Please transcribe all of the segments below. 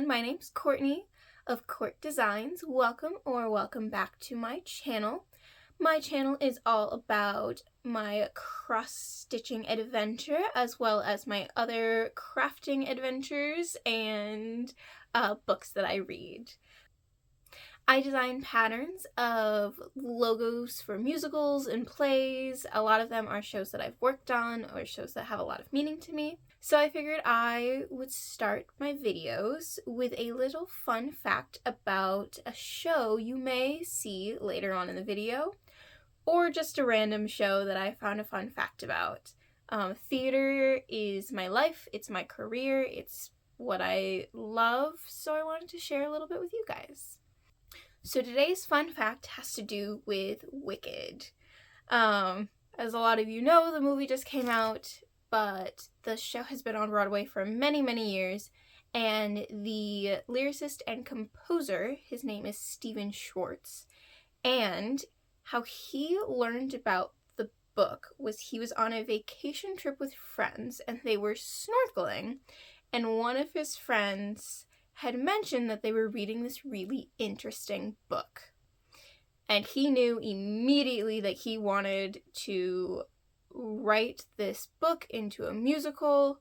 everyone, my name's Courtney of Designz. Welcome back to my channel. My channel is all about my cross-stitching adventure as well as my other crafting adventures and books that I read. I design patterns of logos for musicals and plays. A lot of them are shows that I've worked on or shows that have a lot of meaning to me. So I figured I would start my videos with a little fun fact about a show you may see later on in the video, or just a random show that I found a fun fact about. Theater is my life, it's my career, it's what I love, so I wanted to share a little bit with you guys. So today's fun fact has to do with Wicked. As a lot of you know, the movie just came out, but the show has been on Broadway for many, many years, and the lyricist and composer, his name is Stephen Schwartz, and how he learned about the book was he was on a vacation trip with friends, and they were snorkeling, and one of his friends had mentioned that they were reading this really interesting book. And he knew immediately that he wanted to write this book into a musical,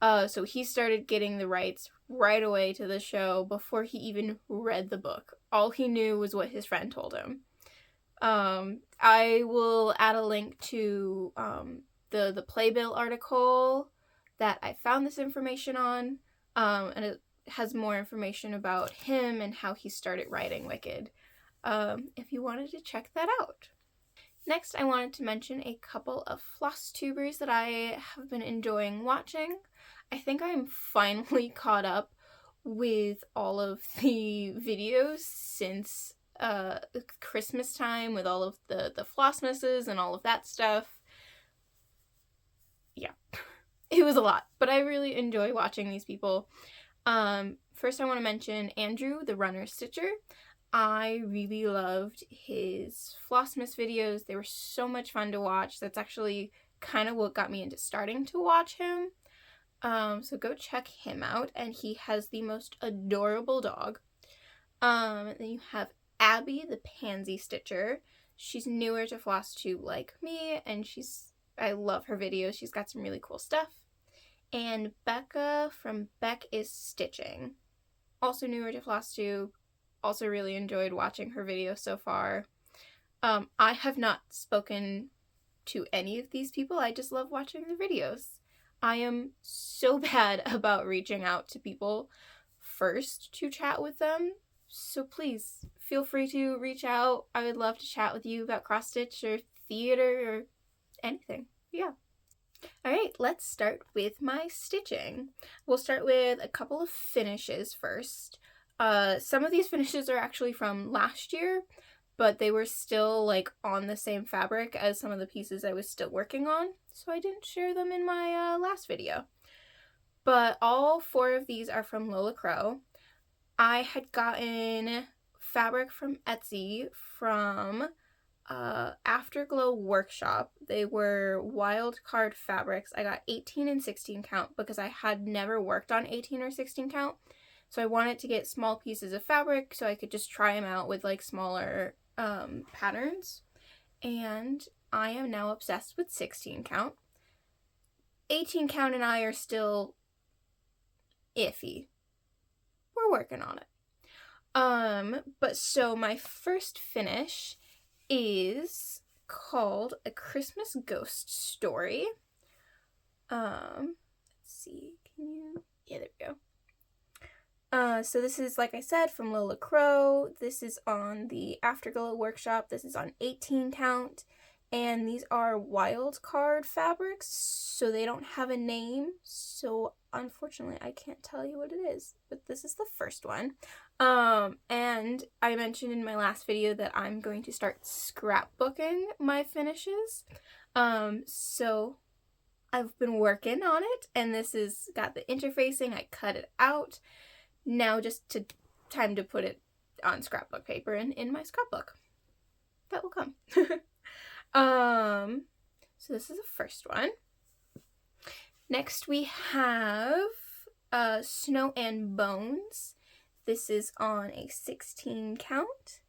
so he started getting the rights right away to the show before he even read the book. All he knew was what his friend told him. I will add a link to the Playbill article that I found this information on, and it has more information about him and how he started writing Wicked, if you wanted to check that out. Next, I wanted to mention a couple of Flosstubers that I have been enjoying watching. I think I'm finally caught up with all of the videos since Christmas time, with all of the Flossmasses and all of that stuff. Yeah, it was a lot, but I really enjoy watching these people. First I want to mention Andrew, the runner stitcher. I really loved his Flossmas videos. They were so much fun to watch. That's actually kind of what got me into starting to watch him. So go check him out, and he has the most adorable dog. Then you have Abbie, the pansy stitcher. She's newer to Flosstube like me, and I love her videos. She's got some really cool stuff. And Becca from Beck is Stitching, also newer to Flosstube. Also really enjoyed watching her videos so far. I have not spoken to any of these people. I just love watching their videos. I am so bad about reaching out to people first to chat with them, so please feel free to reach out. I would love to chat with you about cross-stitch or theater or anything. Yeah. Alright, let's start with my stitching. We'll start with a couple of finishes first. Some of these finishes are actually from last year, but they were still like on the same fabric as some of the pieces I was still working on, so I didn't share them in my last video. But all 4 of these are from Lola. I had gotten fabric from Etsy from Afterglow workshop. They were Wildcard fabrics. I got 18 and 16 count because I had never worked on 18 or 16 count. So I wanted to get small pieces of fabric so I could just try them out with like smaller patterns. And I am now obsessed with 16 count. 18 count and I are still iffy. We're working on it. But so my first finish is called A Christmas Ghost Story. Let's see, yeah, there we go. So this is, like I said, from Lola. This is on the Afterglow workshop. This is on 18 count, and these are Wildcard fabrics, so they don't have a name, so unfortunately I can't tell you what it is, but this is the first one. And I mentioned in my last video that I'm going to start scrapbooking my finishes, so I've been working on it, and this has got the interfacing. I cut it out. Now time to put it on scrapbook paper and in my scrapbook. That will come. So this is the first one. Next we have Snow and Bones. This is on a 16 count.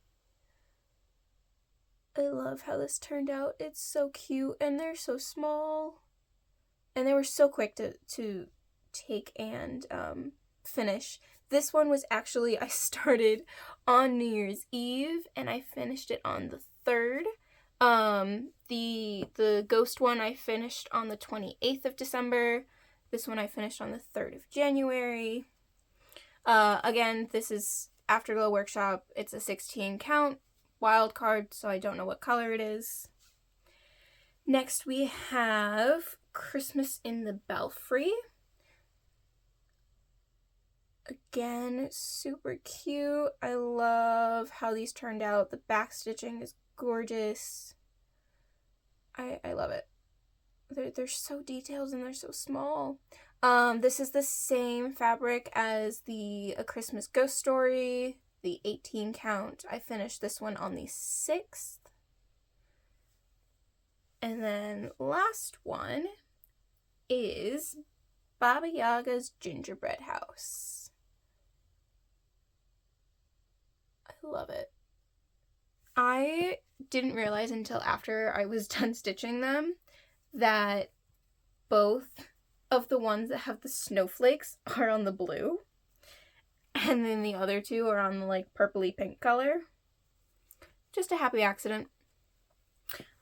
I love how this turned out. It's so cute, and they're so small. And they were so quick to take and finish. This one was actually, I started on New Year's Eve, and I finished it on the 3rd. The ghost one I finished on the 28th of December. This one I finished on the 3rd of January. Again, this is Afterglow Workshop. It's a 16 count Wildcard, so I don't know what color it is. Next we have Christmas in the Belfry. Again, super cute. I love how these turned out. The back stitching is gorgeous. I love it. They're so detailed and they're so small. This is the same fabric as the A Christmas Ghost Story, the 18 count. I finished this one on the 6th. And then last one is Baba Yaga's Gingerbread House. I love it. I didn't realize until after I was done stitching them that both of the ones that have the snowflakes are on the blue, and then the other two are on the like purpley pink color. Just a happy accident.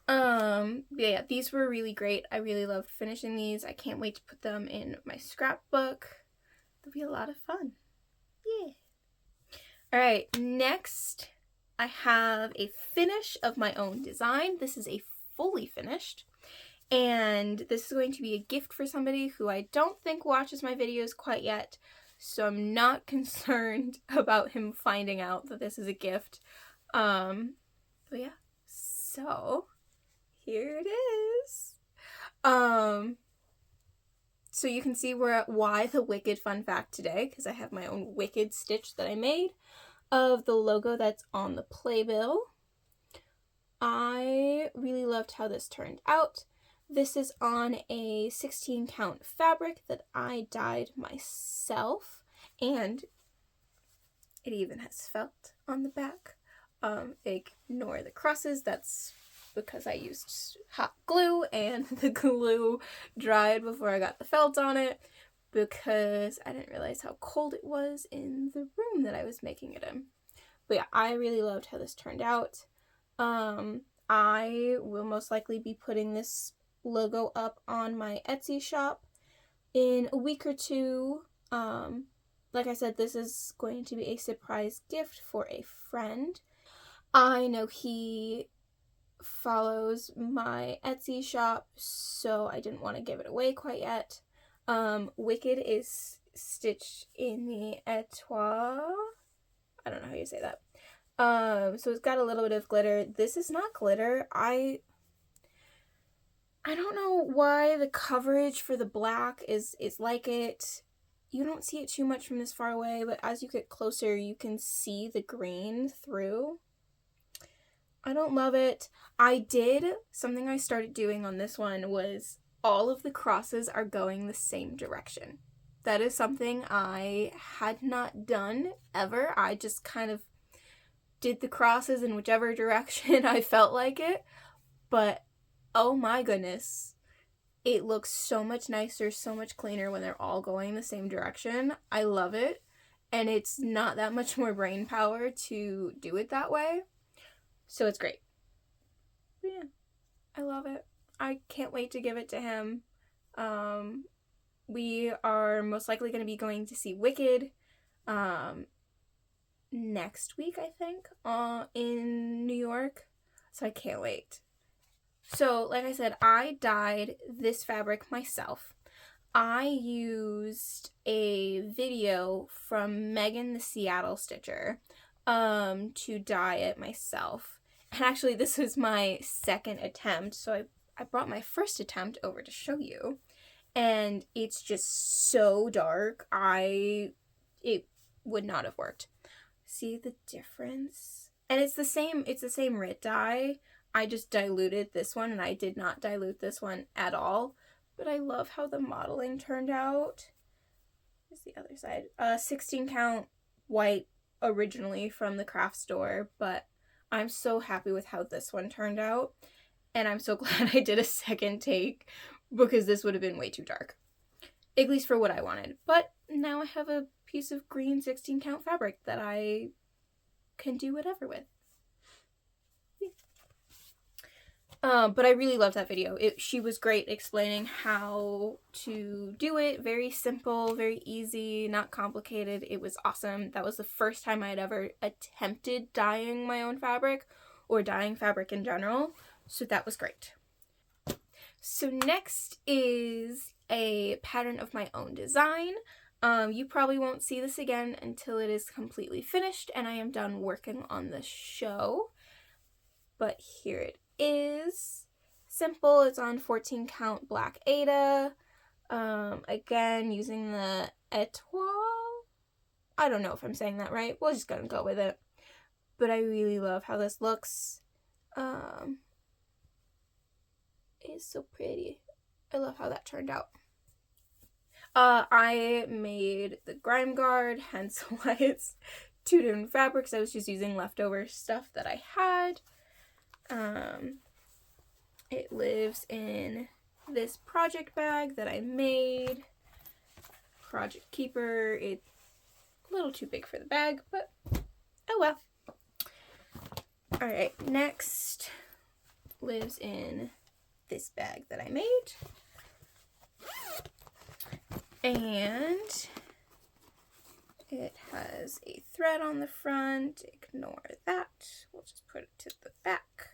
Yeah, these were really great. I really loved finishing these. I can't wait to put them in my scrapbook. They'll be a lot of fun. Yeah. Alright, next I have a finish of my own design. This is a fully finished, and this is going to be a gift for somebody who I don't think watches my videos quite yet, so I'm not concerned about him finding out that this is a gift. But yeah, so here it is. So you can see we're at why the Wicked fun fact today, because I have my own Wicked stitch that I made of the logo that's on the playbill. I really loved how this turned out. This is on a 16 count fabric that I dyed myself, and it even has felt on the back. Ignore the crosses, that's because I used hot glue and the glue dried before I got the felt on it, because I didn't realize how cold it was in the room that I was making it in. But yeah, I really loved how this turned out. I will most likely be putting this logo up on my Etsy shop in a week or two. Like I said, this is going to be a surprise gift for a friend. I know he follows my Etsy shop, so I didn't want to give it away quite yet. Wicked is stitched in the etoile. I don't know how you say that. So it's got a little bit of glitter. This is not glitter. I don't know why the coverage for the black is like it. You don't see it too much from this far away, but as you get closer, you can see the green through. I don't love it. Something I started doing on this one was all of the crosses are going the same direction. That is something I had not done ever. I just kind of did the crosses in whichever direction I felt like it. But oh my goodness, it looks so much nicer, so much cleaner when they're all going the same direction. I love it. And it's not that much more brain power to do it that way. So it's great. But yeah, I love it. I can't wait to give it to him. We are most likely going to be going to see Wicked next week, I think, in New York. So I can't wait. So, like I said, I dyed this fabric myself. I used a video from Megan the Seattle Stitcher to dye it myself. And actually, this was my second attempt, so I brought my first attempt over to show you. And it's just so dark, it would not have worked. See the difference? And it's the same Rit dye. I just diluted this one, and I did not dilute this one at all. But I love how the modeling turned out. Here's the other side. 16 count white originally from the craft store, but I'm so happy with how this one turned out, and I'm so glad I did a second take because this would have been way too dark, at least for what I wanted. But now I have a piece of green 16 count fabric that I can do whatever with. But I really loved that video. She was great explaining how to do it. Very simple, very easy, not complicated. It was awesome. That was the first time I had ever attempted dyeing my own fabric or dyeing fabric in general. So that was great. So next is a pattern of my own design. You probably won't see this again until it is completely finished and I am done working on the show. But here it is. Simple. It's on 14 count black Aida. Again, using the Etoile. I don't know if I'm saying that right. We're just gonna go with it. But I really love how this looks. It's so pretty. I love how that turned out. I made the grime guard, hence why it's 2 different fabrics. I was just using leftover stuff that I had. It lives in this project bag that I made. Project keeper. It's a little too big for the bag, but oh well. Alright, next lives in this bag that I made. And it has a thread on the front. Ignore that. We'll just put it to the back.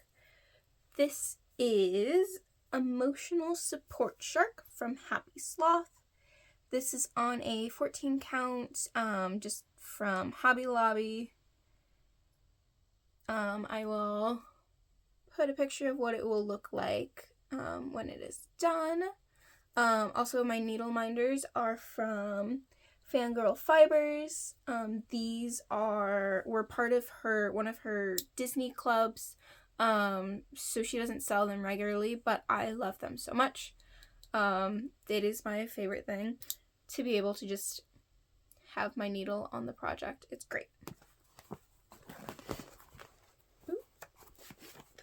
This is Emotional Support Shark from Happy Sloth. This is on a 14 count, just from Hobby Lobby. I will put a picture of what it will look like when it is done. Also, my needle minders are from Fangirl Fibers. These were part of one of her Disney clubs. So she doesn't sell them regularly, but I love them so much. It is my favorite thing to be able to just have my needle on the project. It's great. Ooh,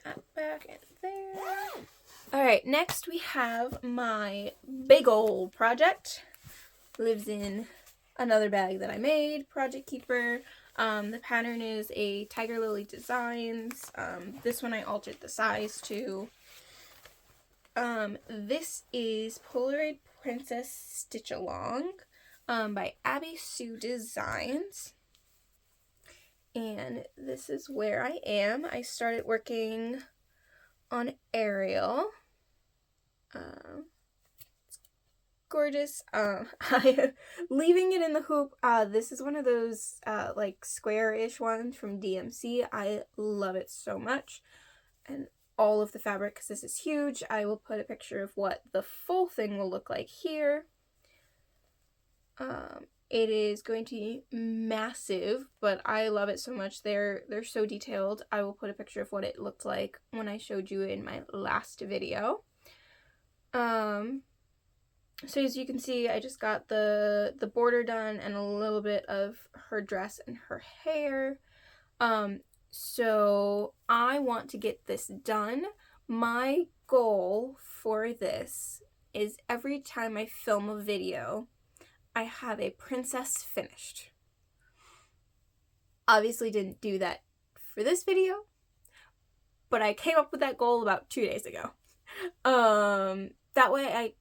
that back in there. Alright, next we have my big old project. Lives in another bag that I made, Project Keeper. The pattern is a Tiger Lily Designs. This one I altered the size to. This is Polaroid Princess Stitch Along by Abbie Sue Designz. And this is where I am. I started working on Ariel. It's gorgeous. I am leaving it in the hoop. This is one of those like square-ish ones from DMC. I love it so much. And all of the fabric, because this is huge. I will put a picture of what the full thing will look like here. It is going to be massive, but I love it so much. They're so detailed. I will put a picture of what it looked like when I showed you in my last video. So as you can see, I just got the border done and a little bit of her dress and her hair. So I want to get this done. My goal for this is every time I film a video, I have a princess finished. Obviously didn't do that for this video, but I came up with that goal about 2 days ago. That way I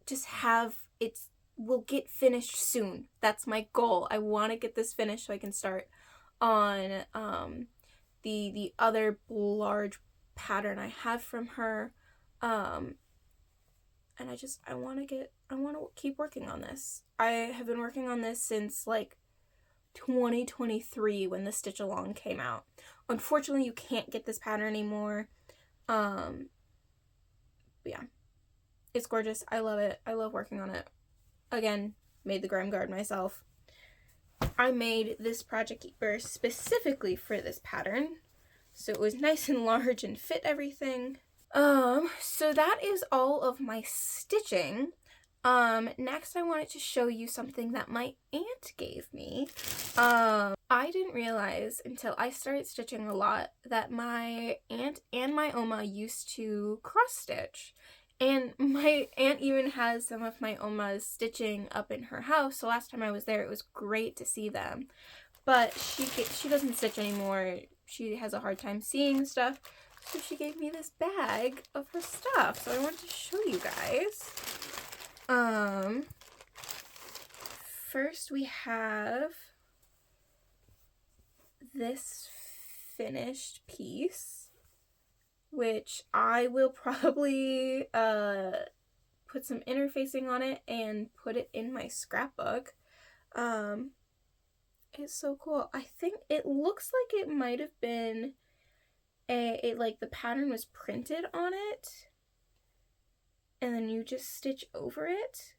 just have will get finished soon. That's my goal. I want to get this finished so I can start on the other large pattern I have from her. And I want to keep working on this. I have been working on this since like 2023 when the Stitch Along came out. Unfortunately, you can't get this pattern anymore. But yeah, it's gorgeous. I love it. I love working on it. Again, made the grime guard myself. I made this Project Keeper specifically for this pattern, so it was nice and large and fit everything. So that is all of my stitching. Next I wanted to show you something that my aunt gave me. I didn't realize until I started stitching a lot that my aunt and my oma used to cross stitch. And my aunt even has some of my oma's stitching up in her house, so last time I was there it was great to see them. But she doesn't stitch anymore. She has a hard time seeing stuff, so she gave me this bag of her stuff, so I wanted to show you guys. First we have this finished piece, which I will probably put some interfacing on it and put it in my scrapbook. It's so cool. I think it looks like it might have been like the pattern was printed on it and then you just stitch over it.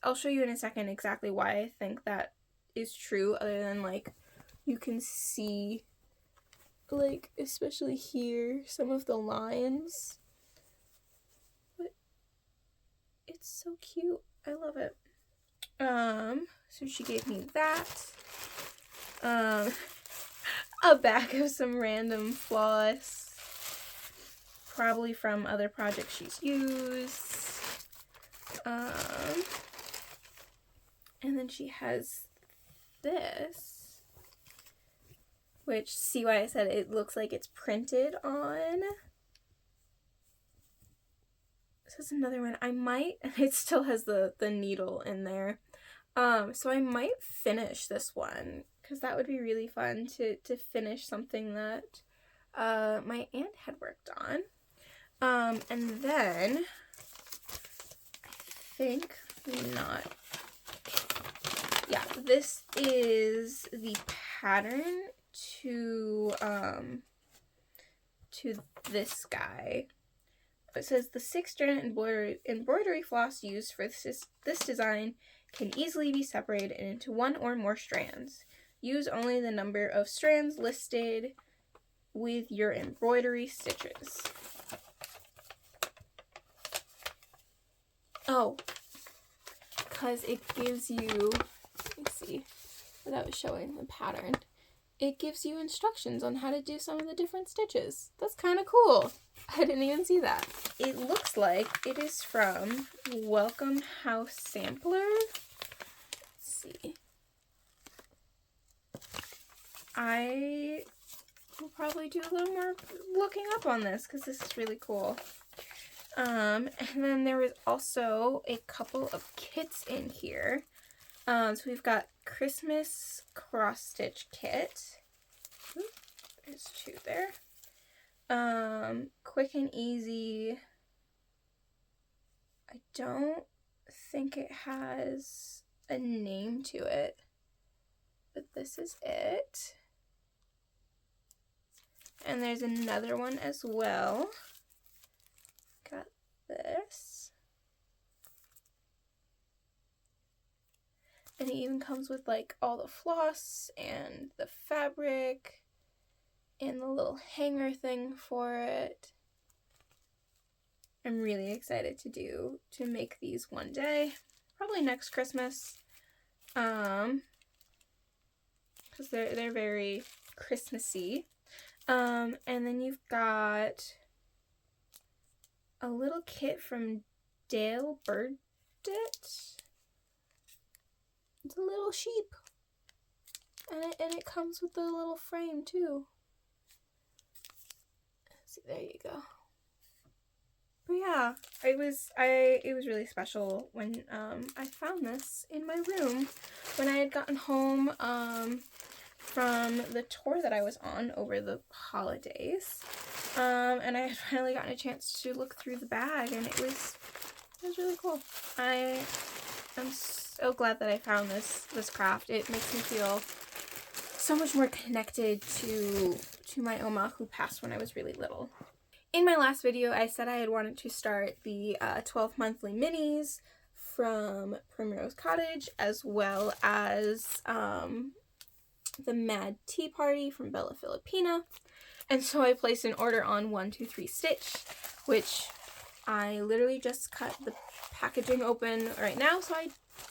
I'll show you in a second exactly why I think that is true, other than like you can see, like, especially here, some of the lines. But it's so cute. I love it. So she gave me that. A bag of some random floss, probably from other projects she's used. And then she has this, which, see why I said it looks like it's printed on. This is another one. I might, it still has the needle in there. So I might finish this one, because that would be really fun to finish something that my aunt had worked on. And then I think not. Yeah, this is the pattern to this guy. It says the 6-strand embroidery floss used for this design can easily be separated into 1 or more strands. Use only the number of strands listed with your embroidery stitches. Oh, because it gives you, let me see, without showing the pattern, it gives you instructions on how to do some of the different stitches. That's kind of cool. I didn't even see that. It looks like it is from Welcome House Sampler. Let's see. I will probably do a little more looking up on this because this is really cool. And then there is also a couple of kits in here. So we've got Christmas cross stitch kit. Oop, there's 2 there. Quick and easy. I don't think it has a name to it, but this is it. And there's another one as well. Got this. And it even comes with like all the floss and the fabric and the little hanger thing for it. I'm really excited to make these one day, probably next Christmas, because they're very Christmassy. And then you've got a little kit from Dale Burdett. It's a little sheep, and it comes with a little frame too. See, there you go. But yeah, it was really special when I found this in my room when I had gotten home from the tour that I was on over the holidays, and I had finally gotten a chance to look through the bag, and it was really cool. I am so glad that I found this craft. It makes me feel so much more connected to my oma who passed when I was really little. In my last video, I said I had wanted to start the 12 monthly minis from Primrose Cottage, as well as the Mad Tea Party from Bella Filipina. And so I placed an order on 123 Stitch, which I literally just cut the packaging open right now, so I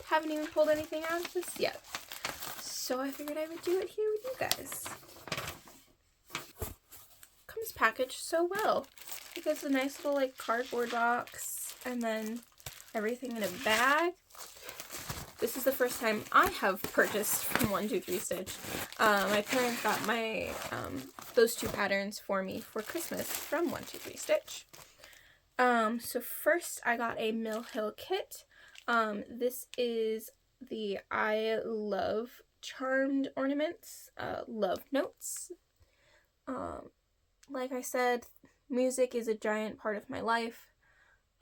haven't even pulled anything out of this yet. So I figured I would do it here with you guys. Comes packaged so well. It gets a nice little like cardboard box and then everything in a bag. This is the first time I have purchased from 123 Stitch. My parents got my those two patterns for me for Christmas from 123 Stitch. So first I got a Mill Hill kit. This is the I Love Charmed Ornaments, Love Notes. Like I said, music is a giant part of my life.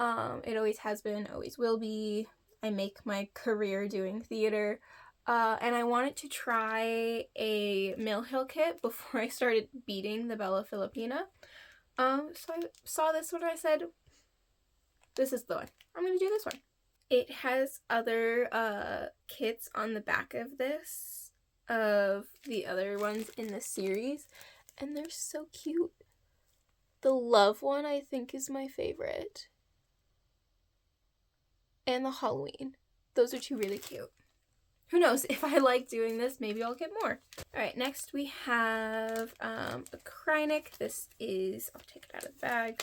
It always has been, always will be. I make my career doing theater. And I wanted to try a Mill Hill kit before I started beading the Bella Filipina. So I saw this one and I said, this is the one. I'm going to do this one. It has other kits on the back of this, of the other ones in the series, and they're so cute. The Love one I think is my favorite. And the Halloween. Those are two really cute. Who knows, if I like doing this, maybe I'll get more. Alright, next we have a Kreinik. This is, I'll take it out of the bag.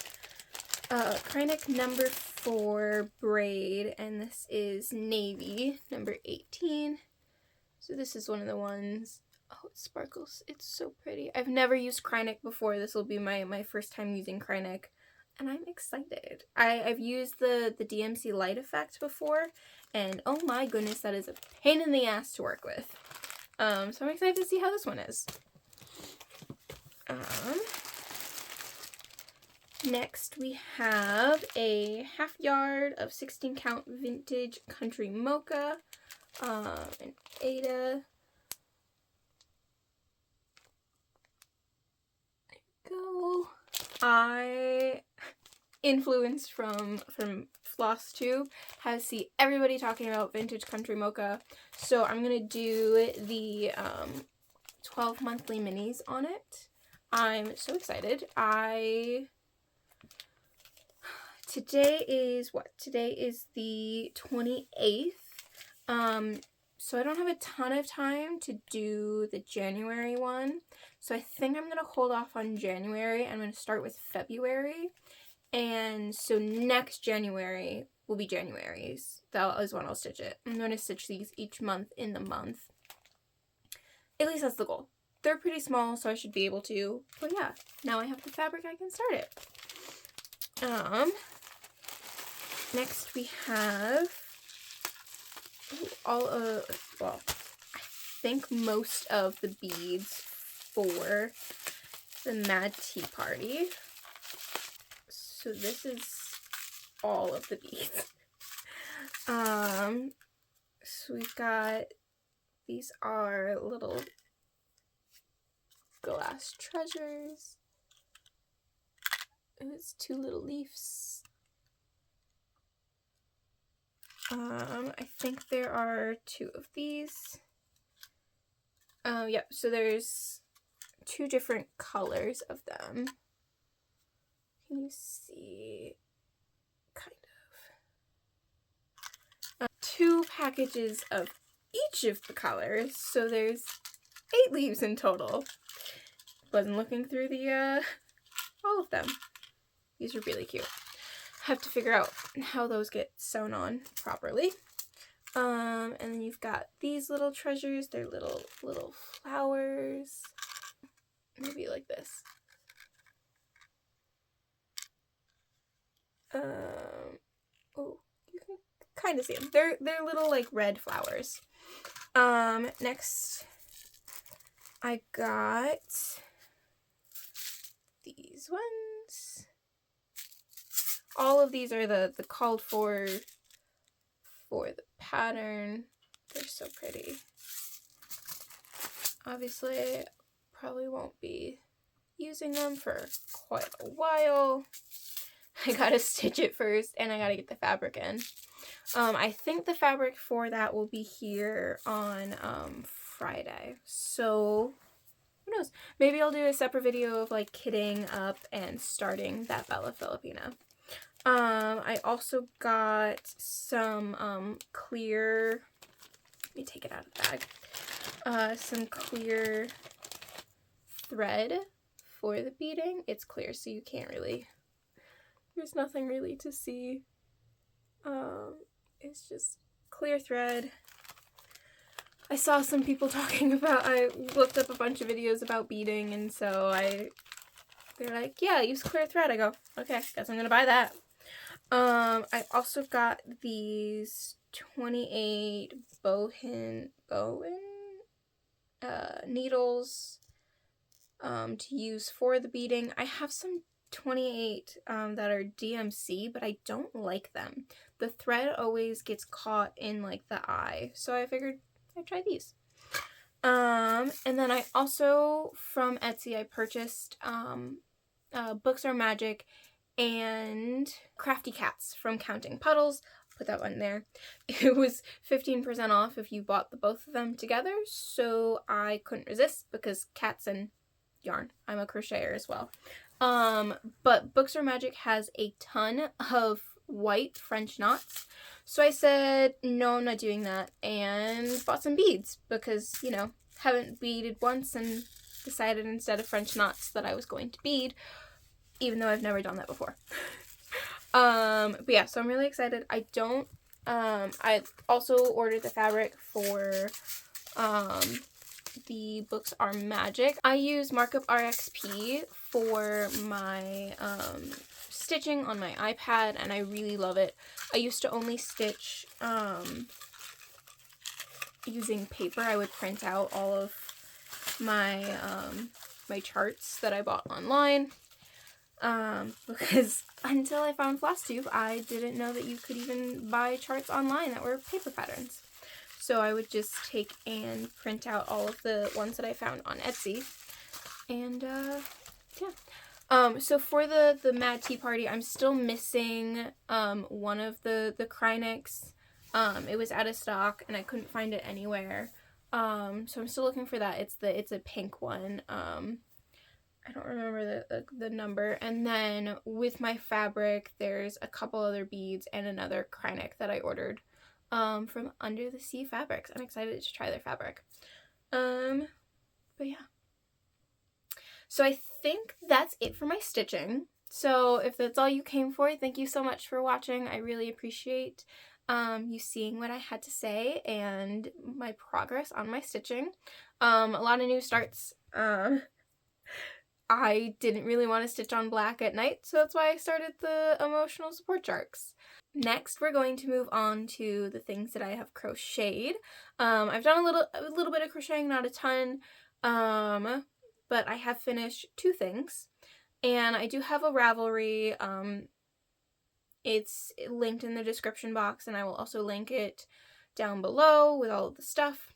Kreinik number 4 braid, and this is navy, number 18. So this is one of the ones. Oh, it sparkles. It's so pretty. I've never used Kreinik before. This will be my first time using Kreinik, and I'm excited. I've used the DMC light effect before, and oh my goodness, that is a pain in the ass to work with. So I'm excited to see how this one is. Next we have a half yard of 16 count vintage country mocha, an Ada. There we go. I, influenced from Flosstube, have seen everybody talking about vintage country mocha, so I'm gonna do the 12 monthly minis on it. I'm so excited. Today is what? Today is the 28th. So I don't have a ton of time to do the January one. So I think I'm going to hold off on January. I'm going to start with February. And so next January will be January's. That is when I'll stitch it. I'm going to stitch these each month in the month. At least that's the goal. They're pretty small, so I should be able to. But yeah, now I have the fabric, I can start it. Next we have well, I think most of the beads for the Mad Tea Party. So this is all of the beads. So we've got, these are little glass treasures. It's 2 little leaves. I think there are 2 of these. Yep, so there's 2 different colors of them. Can you see? Kind of. 2 packages of each of the colors, so there's 8 leaves in total. Wasn't looking through the, all of them. These are really cute. Have to figure out how those get sewn on properly. And then you've got these little treasures. They're little flowers. Maybe like this. Oh, you can kind of see them. They're little like red flowers. Next I got these ones. All of these are the called for the pattern. They're so pretty. Obviously, probably won't be using them for quite a while. I gotta stitch it first, and I gotta get the fabric in. I think the fabric for that will be here on Friday. So, who knows? Maybe I'll do a separate video of like kitting up and starting that Bella Filipina. I also got some clear, let me take it out of the bag, some clear thread for the beading. It's clear, so you can't really, there's nothing really to see. It's just clear thread. I saw some people talking about, I looked up a bunch of videos about beading, and so they're like, yeah, use clear thread. I go, okay, guess I'm gonna buy that. I also got these 28 bowen needles to use for the beading. I have some 28 that are DMC, but I don't like them. The thread always gets caught in like the eye, so I figured I'd try these. And then I also, from Etsy, I purchased Books Are Magic and Crafty Cats from Counting Puddles. Put that one there. It was 15% off if you bought the both of them together, so I couldn't resist because cats and yarn. I'm a crocheter as well. But Books Are Magic has a ton of white French knots, so I said no, I'm not doing that, and bought some beads because, you know, haven't beaded once and decided instead of French knots that I was going to bead, even though I've never done that before. But yeah, so I'm really excited. I also ordered the fabric for the Books Are Magic. I use Markup RXP for my stitching on my iPad, and I really love it. I used to only stitch using paper. I would print out all of my my charts that I bought online, because until I found Flosstube, I didn't know that you could even buy charts online that were paper patterns. So I would just take and print out all of the ones that I found on Etsy, and yeah. So for the Mad Tea Party, I'm still missing one of the Krynics. It was out of stock and I couldn't find it anywhere. So I'm still looking for that. It's a pink one. I don't remember the number. And then with my fabric, there's a couple other beads and another Krynic that I ordered from Under the Sea Fabrics. I'm excited to try their fabric. But yeah. So I think that's it for my stitching. So if that's all you came for, thank you so much for watching. I really appreciate you seeing what I had to say and my progress on my stitching. A lot of new starts. I didn't really want to stitch on black at night, so that's why I started the emotional support charts. Next, we're going to move on to the things that I have crocheted. I've done a little bit of crocheting, not a ton, but I have finished 2 things, and I do have a Ravelry. It's linked in the description box, and I will also link it down below with all of the stuff.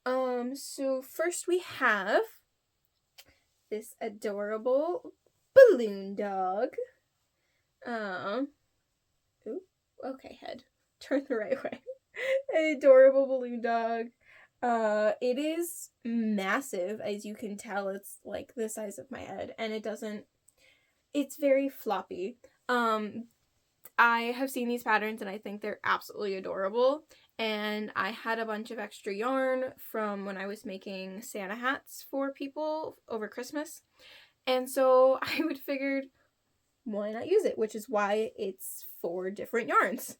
So first we have this adorable balloon dog. Ooh, okay, head. Turn the right way. An adorable balloon dog. It is massive, as you can tell. It's like the size of my head, and it's very floppy. I have seen these patterns and I think they're absolutely adorable, and I had a bunch of extra yarn from when I was making Santa hats for people over Christmas, and so I would figured, why not use it, which is why it's 4 different yarns.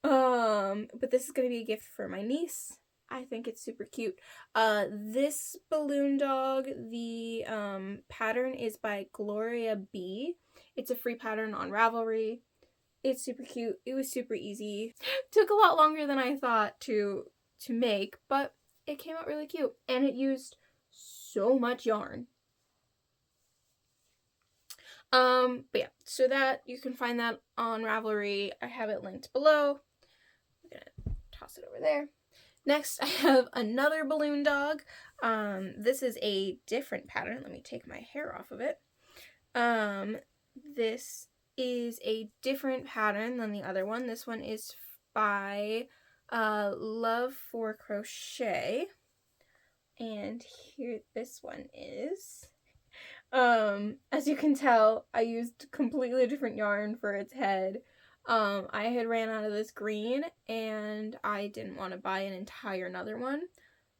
But this is going to be a gift for my niece. I think it's super cute. This balloon dog, the pattern is by Gloria B. It's a free pattern on Ravelry. It's super cute. It was super easy. Took a lot longer than I thought to make, but it came out really cute. And it used so much yarn. But yeah, so that, you can find that on Ravelry. I have it linked below. I'm gonna toss it over there. Next, I have another balloon dog. This is a different pattern. Let me take my hair off of it. This is a different pattern than the other one. This one is by Love for Crochet, and here this one is. As you can tell, I used completely different yarn for its head. I had ran out of this green and I didn't want to buy an entire another one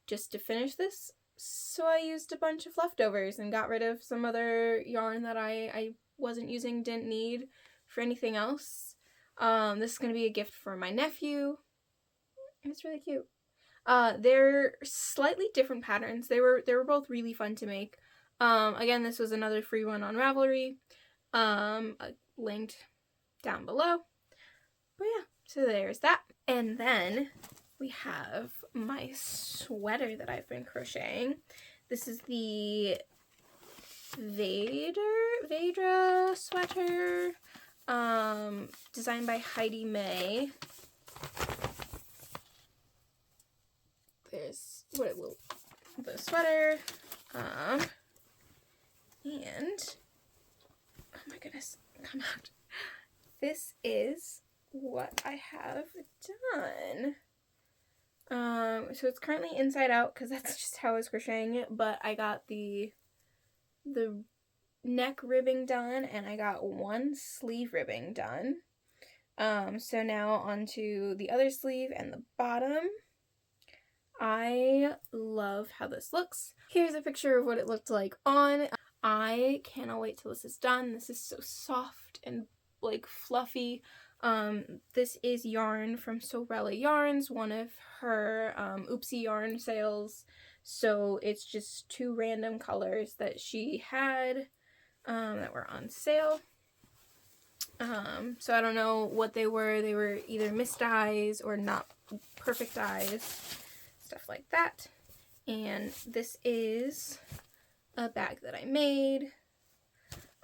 just to finish this. So I used a bunch of leftovers and got rid of some other yarn that I wasn't using, didn't need for anything else. This is going to be a gift for my nephew. It's really cute. They're slightly different patterns. They were both really fun to make. Again, this was another free one on Ravelry. Linked down below. But yeah, so there's that. And then we have my sweater that I've been crocheting. This is the Vedra sweater, designed by Heidi May. There's the sweater, and oh my goodness, come out. This is what I have done. So it's currently inside out because that's just how I was crocheting it, but I got the neck ribbing done and I got one sleeve ribbing done. So now onto the other sleeve and the bottom. I love how this looks. Here's a picture of what it looked like on. I cannot wait till this is done. This is so soft and like fluffy. This is yarn from Sorella Yarns, one of her Oopsie yarn sales. So it's just 2 random colors that she had that were on sale. So I don't know what they were. They were either missed dyes or not perfect dyes, stuff like that. And this is a bag that I made.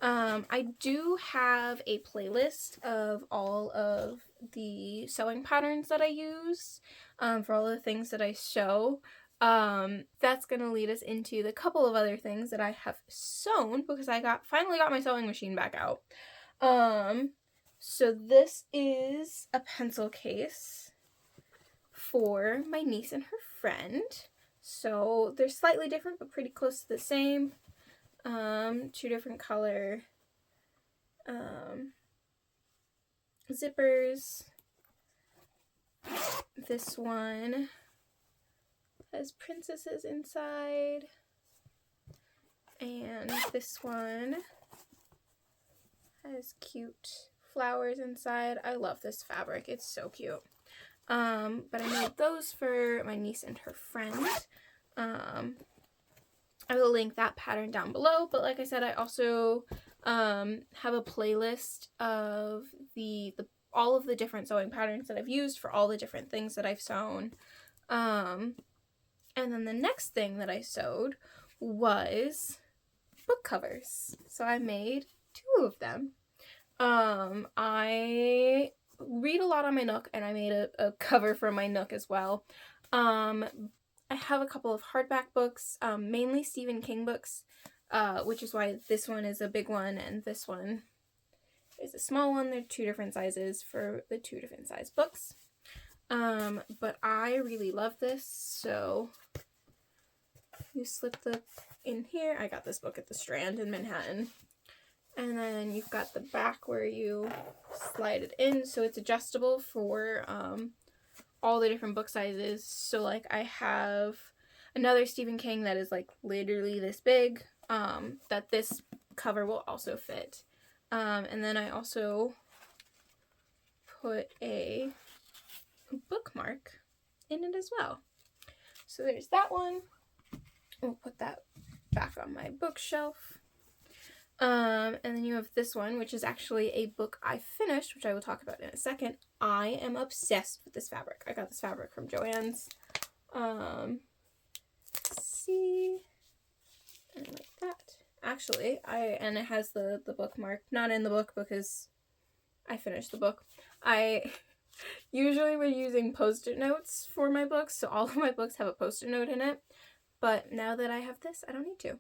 I do have a playlist of all of the sewing patterns that I use for all the things that I sew. That's gonna lead us into the couple of other things that I have sewn because I finally got my sewing machine back out. So this is a pencil case for my niece and her friend. So they're slightly different but pretty close to the same. 2 different color zippers. This one has princesses inside, and this one has cute flowers inside. I love this fabric. It's so cute. But I made those for my niece and her friend. I will link that pattern down below, but like I said, I also have a playlist of all of the different sewing patterns that I've used for all the different things that I've sewn. And then the next thing that I sewed was book covers. So I made 2 of them. I read a lot on my Nook, and I made a cover for my Nook as well. I have a couple of hardback books, mainly Stephen King books, which is why this one is a big one and this one is a small one. They're 2 different sizes for the 2 different size books. But I really love this, so you slip in here. I got this book at the Strand in Manhattan. And then you've got the back where you slide it in, so it's adjustable for all the different book sizes. So like I have another Stephen King that is like literally this big, that this cover will also fit. And then I also put a bookmark in it as well. So there's that one. We'll put that back on my bookshelf. And then you have this one, which is actually a book I finished, which I will talk about in a second. I am obsessed with this fabric. I got this fabric from Joann's. See, and like that. Actually, and it has the bookmark, not in the book because I finished the book. I usually was using post-it notes for my books, so all of my books have a post-it note in it. But now that I have this, I don't need to.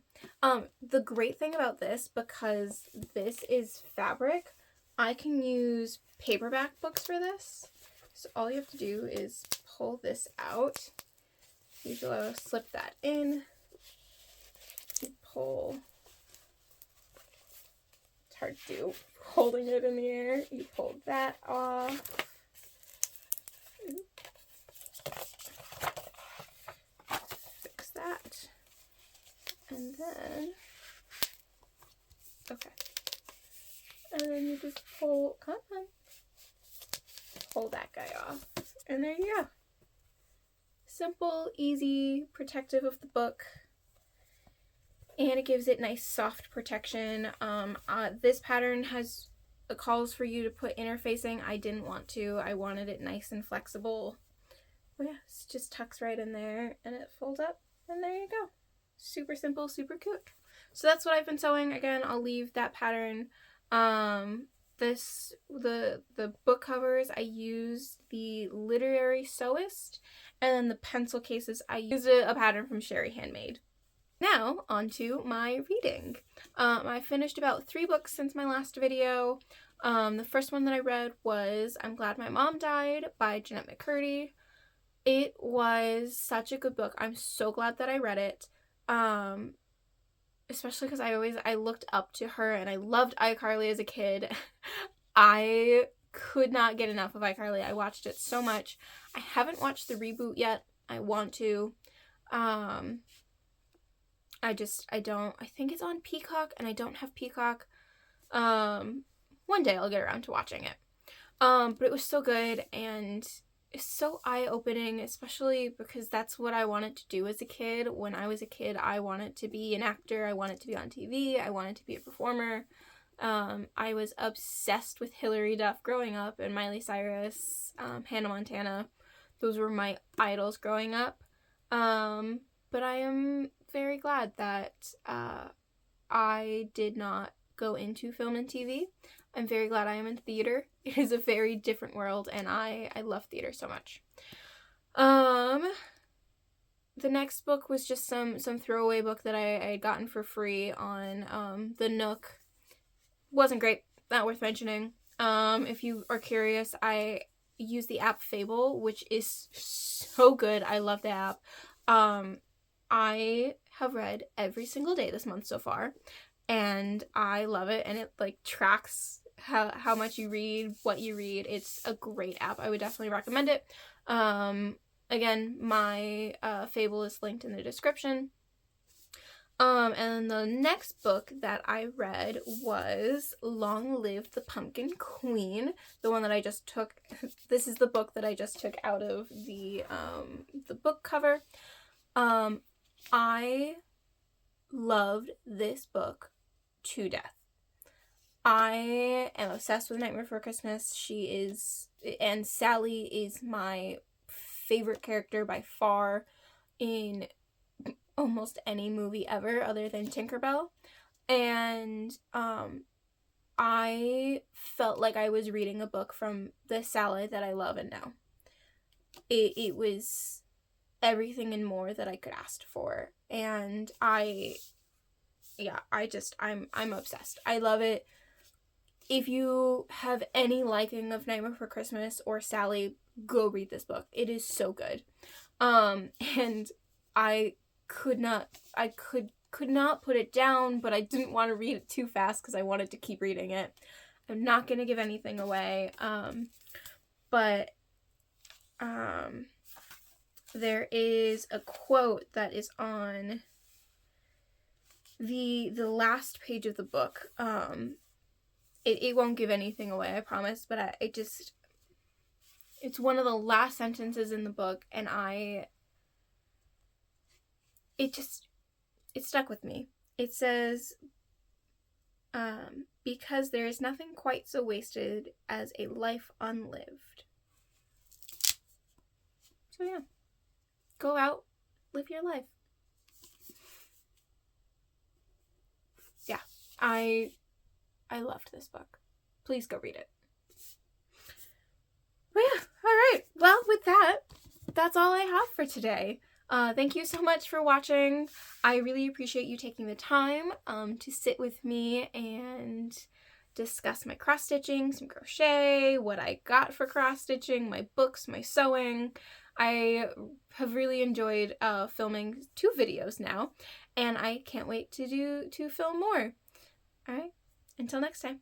The great thing about this, because this is fabric, I can use paperback books for this. So all you have to do is pull this out. Usually I'll slip that in. Pull. It's hard to do. holding it in the air. You pull that off. Fix that. And then, okay. And then you just pull, come on, pull that guy off. And there you go. Simple, easy, protective of the book. And it gives it nice soft protection. This pattern calls for you to put interfacing. I didn't want to. I wanted it nice and flexible. But yeah, it just tucks right in there and it folds up. And there you go. Super simple, super cute. So that's what I've been sewing. Again, I'll leave that pattern. The book covers, I used the Literary Sewist, and then the pencil cases, I used a pattern from Sherry Handmade. Now, on to my reading. I finished about 3 books since my last video. The first one that I read was I'm Glad My Mom Died by Jeanette McCurdy. It was such a good book. I'm so glad that I read it. Especially because I looked up to her and I loved iCarly as a kid. I could not get enough of iCarly. I watched it so much. I haven't watched the reboot yet. I want to. I think it's on Peacock and I don't have Peacock. One day I'll get around to watching it. But it was so good and it's so eye-opening, especially because that's what I wanted to do as a kid. When I was a kid, I wanted to be an actor. I wanted to be on TV. I wanted to be a performer. I was obsessed with Hilary Duff growing up and Miley Cyrus, Hannah Montana. Those were my idols growing up. But I am very glad that I did not go into film and TV. I'm very glad I am in theater. It is a very different world, and I love theater so much. The next book was just some throwaway book that I had gotten for free on the Nook. Wasn't great, not worth mentioning. If you are curious, I use the app Fable, which is so good. I love the app. I have read every single day this month so far, and I love it, and it like tracks how much you read, what you read. It's a great app. I would definitely recommend it. Again, my Fable is linked in the description. And the next book that I read was Long Live the Pumpkin Queen, the one that I just took. This is the book that I just took out of the book cover. I loved this book to death. I am obsessed with Nightmare Before Christmas. And Sally is my favorite character by far in almost any movie ever other than Tinkerbell. And I felt like I was reading a book from the Sally that I love and know. It was everything and more that I could ask for. And I'm obsessed. I love it. If you have any liking of Nightmare Before Christmas or Sally, go read this book. It is so good. And I could not put it down, but I didn't want to read it too fast because I wanted to keep reading it. I'm not going to give anything away. But there is a quote that is on the last page of the book. It won't give anything away, I promise, but it's one of the last sentences in the book, and it stuck with me. It says, because there is nothing quite so wasted as a life unlived. So yeah, go out, live your life. Yeah, I loved this book. Please go read it. But yeah, alright. Well, with that, that's all I have for today. Thank you so much for watching. I really appreciate you taking the time to sit with me and discuss my cross-stitching, some crochet, what I got for cross-stitching, my books, my sewing. I have really enjoyed filming 2 videos now, and I can't wait to film more. Alright, until next time.